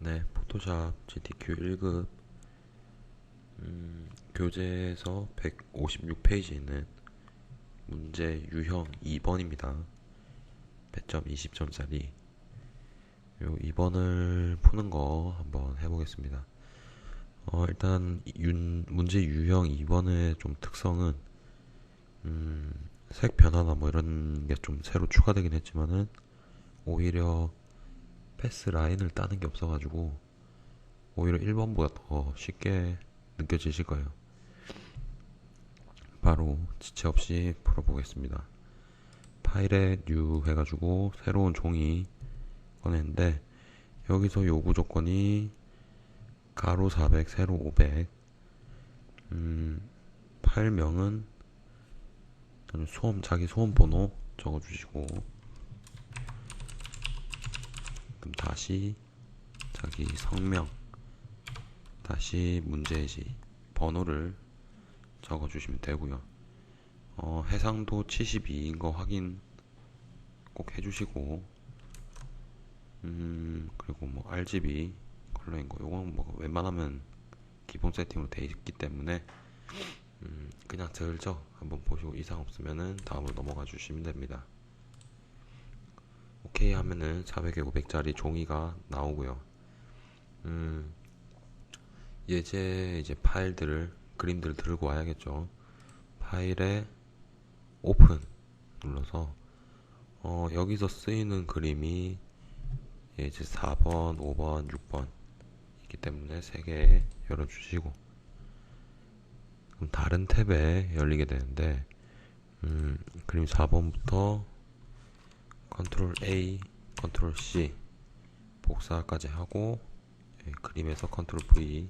네, 포토샵 GTQ 1급 교재에서 156페이지 있는 문제 유형 2번입니다. 배점 20점짜리 요 2번을 푸는 거 한번 해보겠습니다. 일단 문제 유형 2번의 좀 특성은 색 변화나 뭐 이런 게 좀 새로 추가되긴 했지만은 오히려 패스 라인을 따는 게 없어가지고 오히려 1번보다 더 쉽게 느껴지실 거예요. 바로 지체 없이 풀어보겠습니다. 파일에 new 해가지고 새로운 종이 꺼냈는데 여기서 요구 조건이 가로 400 세로 500 파일명은 자기 소음 번호 적어주시고 그럼 다시 자기 성명 다시 문제지 번호를 적어주시면 되고요. 해상도 72인 거 확인 꼭 해주시고 그리고 뭐 RGB 컬러인 거 요건 뭐 웬만하면 기본 세팅으로 돼 있기 때문에 그냥 들죠. 한번 보시고 이상 없으면은 다음으로 넘어가 주시면 됩니다. 오케이 하면은 400에 500짜리 종이가 나오고요. 이제 그림들을 들고 와야겠죠. 파일에 오픈 눌러서 여기서 쓰이는 그림이 이제 4번, 5번, 6번 있기 때문에 3개 열어주시고 그럼 다른 탭에 열리게 되는데 그림 4번부터 컨트롤 A, 컨트롤 C 복사까지 하고 그림에서 컨트롤 V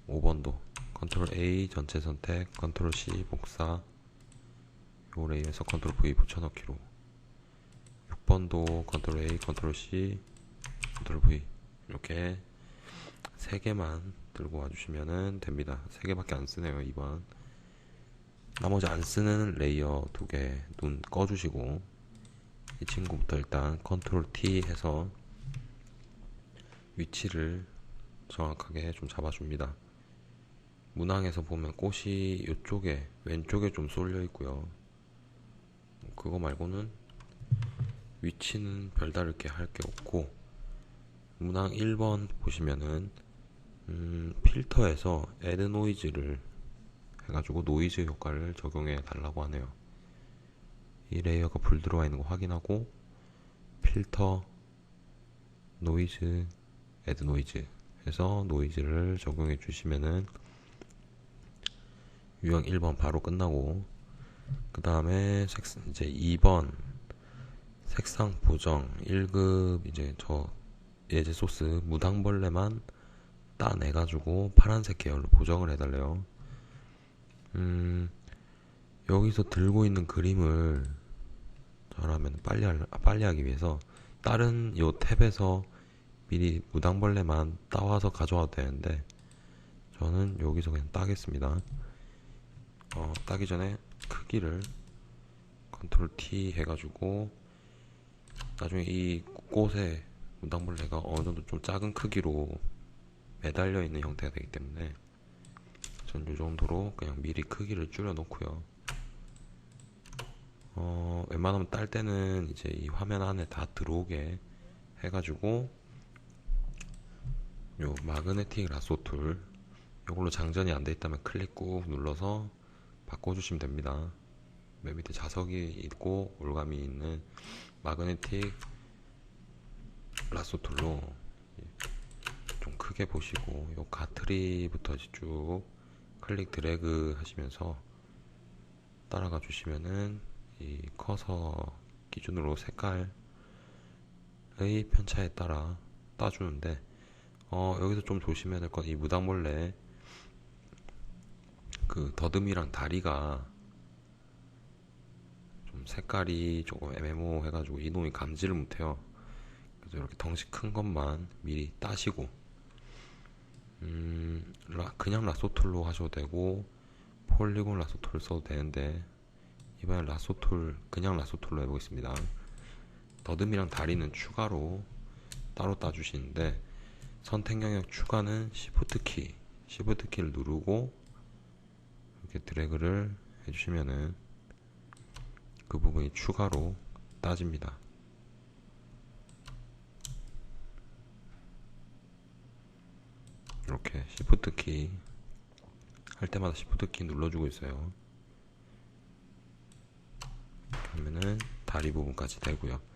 5번도 컨트롤 A 전체 선택 컨트롤 C 복사 요 레이에서 컨트롤 V 붙여넣기로 6번도 컨트롤 A 컨트롤 C 컨트롤 V 이렇게 3개만 들고 와주시면 됩니다. 3개밖에 안 쓰네요. 2번 나머지 안 쓰는 레이어 2개 눈 꺼주시고 이 친구부터 일단 컨트롤 T 해서 위치를 정확하게 좀 잡아줍니다. 문항에서 보면 꽃이 이쪽에 왼쪽에 좀 쏠려 있고요. 그거 말고는 위치는 별다르게 할 게 없고 문항 1번 보시면은 필터에서 add noise를 해가지고 노이즈 효과를 적용해 달라고 하네요. 이 레이어가 불 들어와 있는 거 확인하고 필터 노이즈 add noise 해서 노이즈를 적용해 주시면은 유형 1번 바로 끝나고 그 다음에 이제 2번 색상 보정 1급 이제 저 예제 소스 무당벌레만 따내가지고 파란색 계열로 보정을 해달래요. 여기서 들고 있는 그림을 저라면 빨리 하기 위해서 다른 요 탭에서 미리 무당벌레만 따와서 가져와도 되는데 저는 여기서 그냥 따겠습니다. 따기 전에 크기를 컨트롤 T 해가지고 나중에 이 꽃에 무당벌레가 어느 정도 좀 작은 크기로 매달려 있는 형태가 되기 때문에 전 이 정도로 그냥 미리 크기를 줄여 놓고요. 웬만하면 딸 때는 이제 이 화면 안에 다 들어오게 해가지고 요 마그네틱 라소 툴 요걸로 장전이 안 돼 있다면 클릭 꾹 눌러서 바꿔주시면 됩니다. 맨 밑에 자석이 있고 올감이 있는 마그네틱 라소 툴로 좀 크게 보시고 요 가트리부터 쭉 클릭 드래그 하시면서 따라가 주시면은 이 커서 기준으로 색깔의 편차에 따라 따주는데 여기서 좀 조심해야 될 건 이 무당벌레 그 더듬이랑 다리가 좀 색깔이 조금 애매모호해가지고 이놈이 감지를 못해요. 그래서 이렇게 덩치 큰 것만 미리 따시고 그냥 라소툴로 하셔도 되고 폴리곤 라소툴 써도 되는데 이번엔 그냥 라소툴로 해보겠습니다. 더듬이랑 다리는 추가로 따로 따주시는데, 선택 영역 추가는 Shift 키를 누르고 이렇게 드래그를 해주시면은 그 부분이 추가로 따집니다. 이렇게 Shift 키 할 때마다 Shift 키 눌러주고 있어요. 그러면은 다리 부분까지 되고요.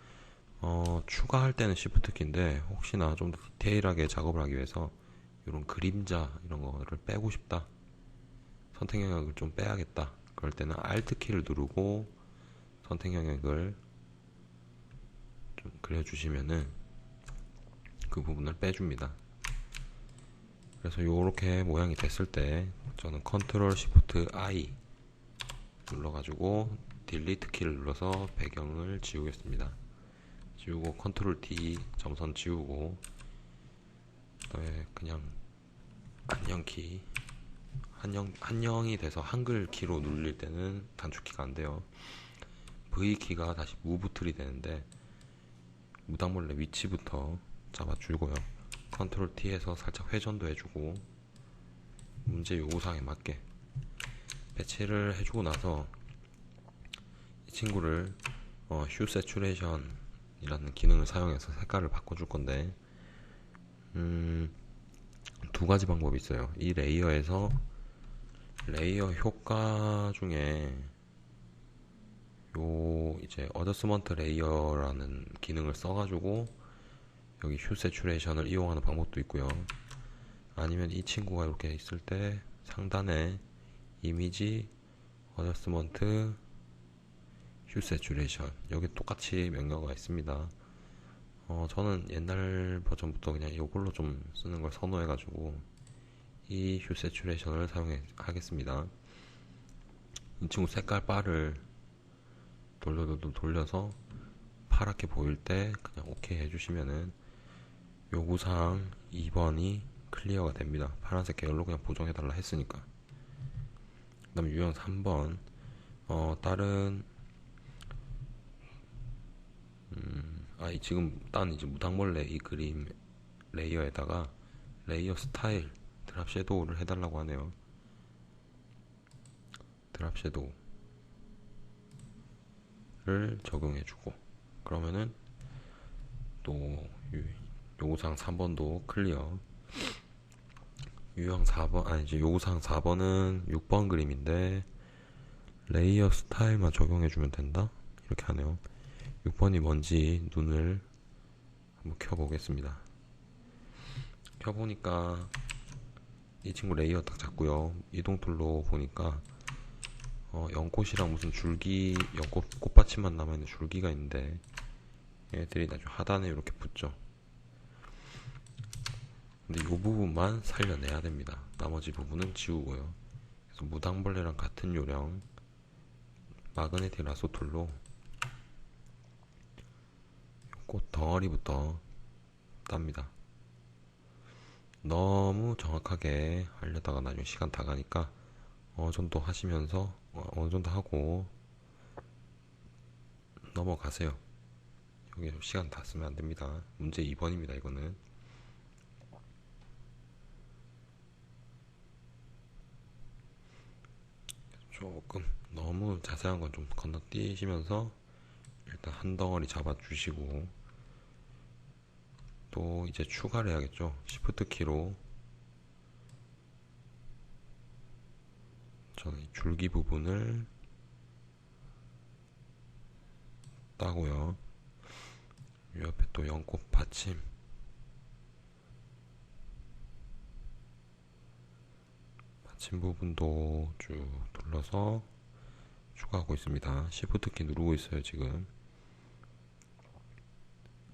추가할 때는 Shift 키인데 혹시나 좀 더 디테일하게 작업을 하기 위해서 이런 그림자 이런 거를 빼고 싶다, 선택 영역을 좀 빼야겠다, 그럴 때는 Alt 키를 누르고 선택 영역을 좀 그려주시면은 그 부분을 빼줍니다. 그래서 이렇게 모양이 됐을 때 저는 Ctrl Shift I 눌러가지고 딜리트 키를 눌러서 배경을 지우겠습니다. 지우고 Ctrl D 점선 지우고, 그 다음에 그냥 안녕키, 한영이 돼서 한글 키로 눌릴 때는 단축키가 안 돼요. V 키가 다시 무브 툴이 되는데 무당벌레 위치부터 잡아주고요. Ctrl T에서 살짝 회전도 해주고 문제 요구사항에 맞게 배치를 해주고 나서 이 친구를 휴 세츄레이션 이라는 기능을 사용해서 색깔을 바꿔줄 건데, 두 가지 방법이 있어요. 이 레이어에서 레이어 효과 중에 요 이제 어저스먼트 레이어라는 기능을 써가지고 여기 휴 세츄레이션을 이용하는 방법도 있고요. 아니면 이 친구가 이렇게 있을 때 상단에 이미지 어저스먼트 휴 세츄레이션, 여기 똑같이 명령어가 있습니다. 저는 옛날 버전부터 그냥 이걸로 좀 쓰는 걸 선호해가지고 이 휴 세츄레이션을 사용하겠습니다. 이 친구 색깔 바를 돌려서 파랗게 보일 때 그냥 오케이 해주시면은 요구사항 2번이 클리어가 됩니다. 파란색 계열로 그냥 보정해달라 했으니까. 그 다음 유형 3번, 다른 지금 딴 이제 무당벌레 이 그림 레이어에다가 레이어 스타일 드랍 섀도우를 해달라고 하네요. 드랍 섀도우를 적용해주고, 그러면은 또 요구사항 3번도 클리어. 유형 4번, 이제 요구사항 4번은 6번 그림인데 레이어 스타일만 적용해주면 된다? 이렇게 하네요. 6번이 뭔지 눈을 한번 켜보겠습니다. 켜보니까 이 친구 레이어 딱 잡고요. 이동 툴로 보니까 연꽃이랑 무슨 줄기, 연꽃 꽃받침만 남아있는 줄기가 있는데 얘들이 나중에 하단에 이렇게 붙죠. 근데 이 부분만 살려내야 됩니다. 나머지 부분은 지우고요. 그래서 무당벌레랑 같은 요령 마그네틱 라소 툴로 꽃 덩어리부터 땁니다. 너무 정확하게 하려다가 나중에 시간 다 가니까 어느 정도 하시면서 어느 정도 하고 넘어가세요. 여기 시간 다 쓰면 안 됩니다. 문제 2번입니다. 이거는 조금 너무 자세한 건 좀 건너뛰시면서 일단 한 덩어리 잡아주시고, 또 이제 추가를 해야겠죠. Shift 키로 저는 이 줄기 부분을 따고요. 이 옆에 또 연꽃 받침 부분도 쭉 둘러서 추가하고 있습니다. Shift 키 누르고 있어요. 지금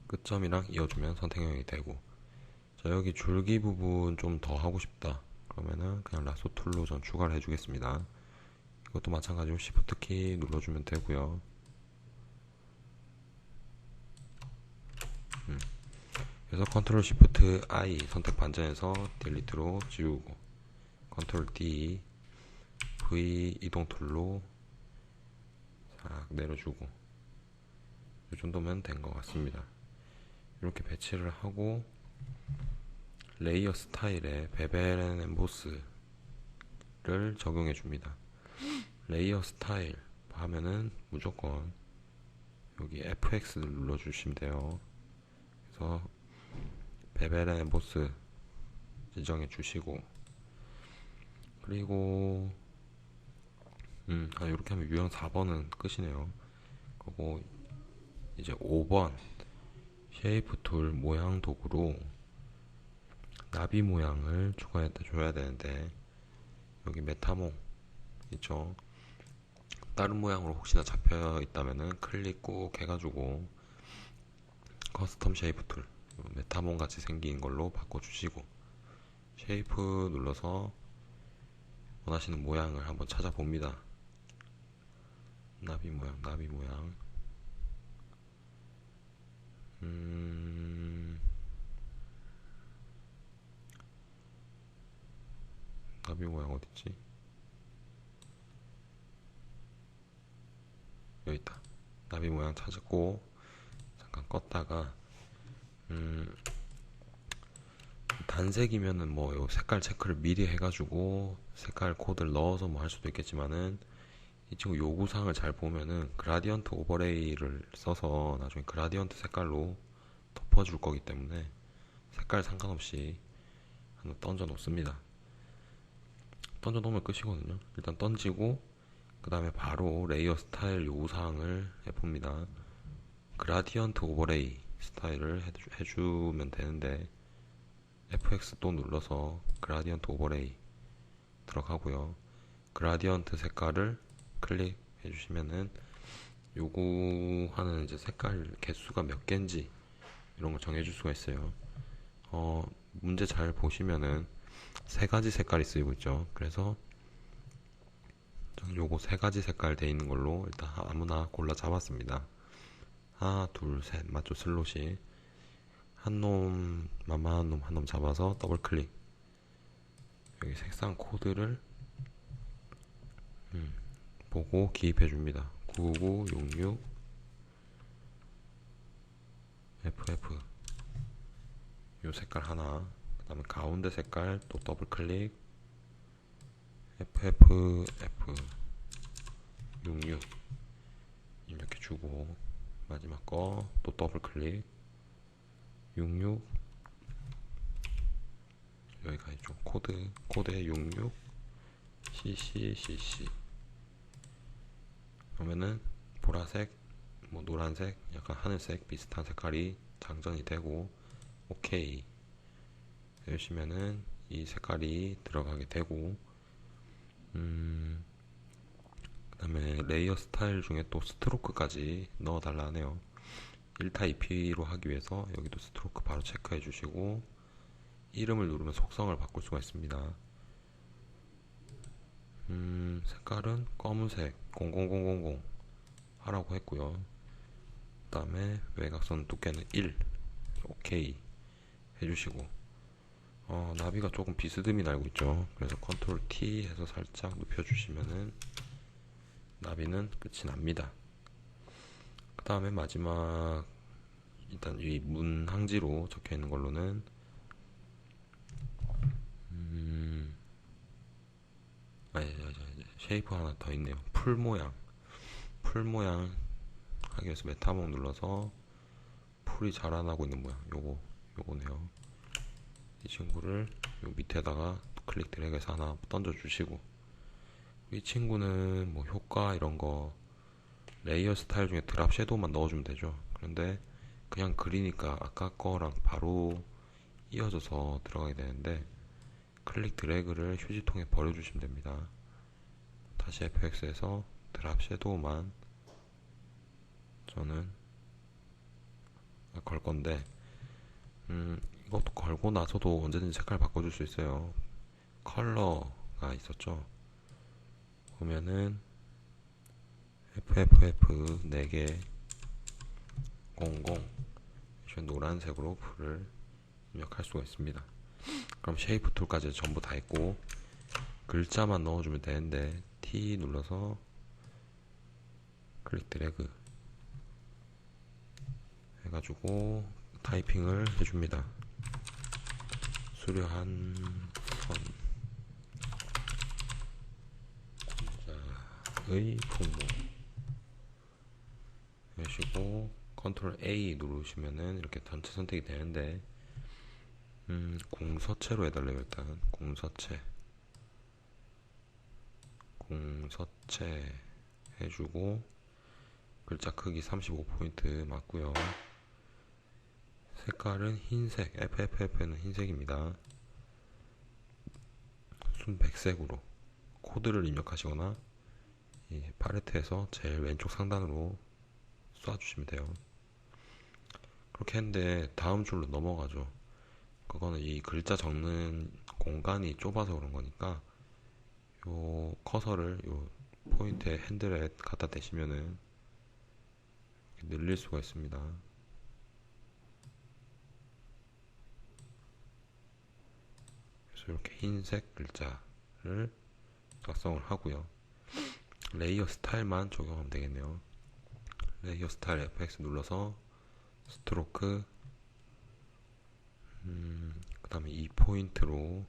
끝점이랑 이어주면 선택형이 되고, 자, 여기 줄기 부분 좀 더 하고 싶다 그러면은 그냥 라소 툴로 전 추가를 해주겠습니다. 이것도 마찬가지로 Shift 키 눌러주면 되고요. 그래서 Ctrl Shift I 선택 반전해서 딜리트로 지우고, Ctrl D V 이동 툴로 싹 내려주고, 이 정도면 된 것 같습니다. 이렇게 배치를 하고 레이어 스타일에 베벨 앤 엠보스를 적용해 줍니다. 레이어 스타일 하면은 무조건 여기 FX를 눌러주시면 돼요. 그래서 베벨 앤 엠보스 지정해 주시고, 그리고 이렇게 하면 유형 4번은 끝이네요. 그리고 이제 5번 쉐이프 툴 모양 도구로 나비 모양을 추가해 줘야 되는데, 여기 메타몽 있죠. 다른 모양으로 혹시나 잡혀 있다면은 클릭 꾹 해가지고 커스텀 쉐이프 툴 메타몽 같이 생긴 걸로 바꿔주시고, 쉐이프 눌러서 원하시는 모양을 한번 찾아봅니다. 나비 모양, 나비 모양. 나비 모양 어딨지? 여기 있다. 나비 모양 찾았고, 잠깐 껐다가, 단색이면은 뭐 요 색깔 체크를 미리 해가지고 색깔 코드를 넣어서 뭐 할 수도 있겠지만은, 이 친구 요구사항을 잘 보면은 그라디언트 오버레이를 써서 나중에 그라디언트 색깔로 덮어줄 거기 때문에 색깔 상관없이 한번 던져 놓습니다. 던져 놓으면 끝이거든요. 일단 던지고 그 다음에 바로 레이어 스타일 요구사항을 해봅니다. 그라디언트 오버레이 스타일을 해주면 되는데, FX 또 눌러서 그라디언트 오버레이 들어가고요. 그라디언트 색깔을 클릭해 주시면은 요구하는 이제 색깔 개수가 몇 개인지 이런 걸 정해줄 수가 있어요. 문제 잘 보시면은 세 가지 색깔이 쓰이고 있죠. 그래서 저는 요거 세 가지 색깔 돼 있는 걸로 일단 아무나 골라 잡았습니다. 하나, 둘, 셋 맞죠? 슬롯이 한 놈, 만만한 놈 한 놈 잡아서 더블 클릭. 여기 색상 코드를 보고 기입해 줍니다. 9966 FF 요 색깔 하나, 그 다음에 가운데 색깔 또 더블 클릭 FFF 66 이렇게 주고, 마지막 거 또 더블 클릭 66 여기가 있죠. 코드에 66 CC 그러면은 보라색, 뭐 노란색, 약간 하늘색 비슷한 색깔이 장전이 되고 오케이 해주시면은 이 색깔이 들어가게 되고, 그 다음에 레이어 스타일 중에 또 스트로크까지 넣어달라 하네요. 1타 2피로 하기 위해서 여기도 스트로크 바로 체크해 주시고, 이름을 누르면 속성을 바꿀 수가 있습니다. 색깔은 검은색 00000 하라고 했고요. 그 다음에 외곽선 두께는 1 오케이 해주시고, 나비가 조금 비스듬히 날고 있죠. 그래서 컨트롤 T 해서 살짝 눕혀주시면은 나비는 끝이 납니다. 그 다음에 마지막, 일단 이 문항지로 적혀 있는 걸로는 쉐이프 하나 더 있네요. 풀 모양 하기 위해서 메타몽 눌러서 풀이 자라나고 있는 모양, 요거네요. 이 친구를 요 밑에다가 클릭 드래그해서 하나 던져 주시고, 이 친구는 뭐 효과 이런 거 레이어 스타일 중에 드랍 섀도우만 넣어주면 되죠. 그런데 그냥 그리니까 아까 거랑 바로 이어져서 들어가게 되는데, 클릭 드래그를 휴지통에 버려주시면 됩니다. 다시 FX에서 드랍 섀도우만 저는 걸 건데, 이것도 걸고 나서도 언제든지 색깔 바꿔줄 수 있어요. 컬러가 있었죠. 보면은 FFF 4개 00 노란색으로 풀을 입력할 수가 있습니다. 그럼 쉐이프 툴까지 전부 다 했고, 글자만 넣어주면 되는데 T 눌러서 클릭 드래그 해가지고 타이핑을 해줍니다. 수려한 선 공자의 풍무 하시고 컨트롤 A 누르시면은 이렇게 전체 선택이 되는데 공서체로 해달래요. 일단 공서체 해주고 글자 크기 35포인트 맞고요. 색깔은 흰색, FFF는 흰색입니다. 순백색으로 코드를 입력하시거나 이 팔레트에서 제일 왼쪽 상단으로 쏴주시면 돼요. 그렇게 했는데 다음 줄로 넘어가죠. 그거는 이 글자 적는 공간이 좁아서 그런 거니까 요 커서를 요 포인트에 핸들에 갖다 대시면은 늘릴 수가 있습니다. 그래서 이렇게 흰색 글자를 작성을 하고요. 레이어 스타일만 적용하면 되겠네요. 레이어 스타일 FX 눌러서 스트로크 그 다음에 2포인트로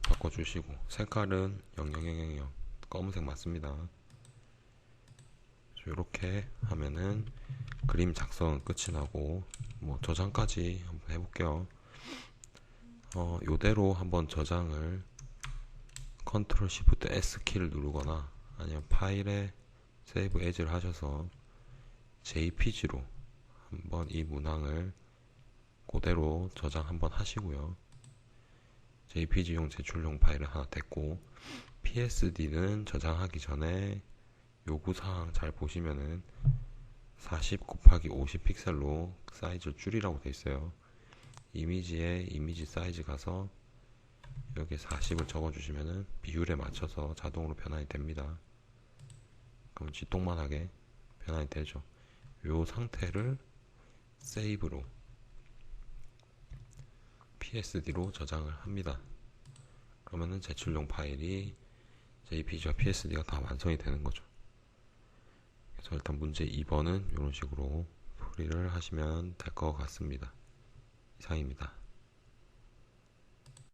바꿔주시고 색깔은 00000 검은색 맞습니다. 이렇게 하면은 그림 작성은 끝이 나고 뭐 저장까지 한번 해볼게요. 요대로 한번 저장을 컨트롤 시프트 S 키를 누르거나 아니면 파일에 세이브 에즈를 하셔서 JPG로 한번 이 문항을 그대로 저장 한번 하시고요. JPG용 제출용 파일을 하나 댔고 PSD는 저장하기 전에 요구사항 잘 보시면은 40 곱하기 50 픽셀로 사이즈 줄이라고 돼 있어요. 이미지에 이미지 사이즈 가서 여기에 40을 적어주시면은 비율에 맞춰서 자동으로 변환이 됩니다. 그럼 지똥만하게 변환이 되죠. 요 상태를 세이브로 PSD로 저장을 합니다. 그러면은 제출용 파일이 JPG와 PSD가 다 완성이 되는 거죠. 그래서 일단 문제 2번은 이런 식으로 풀이를 하시면 될 것 같습니다. 이상입니다.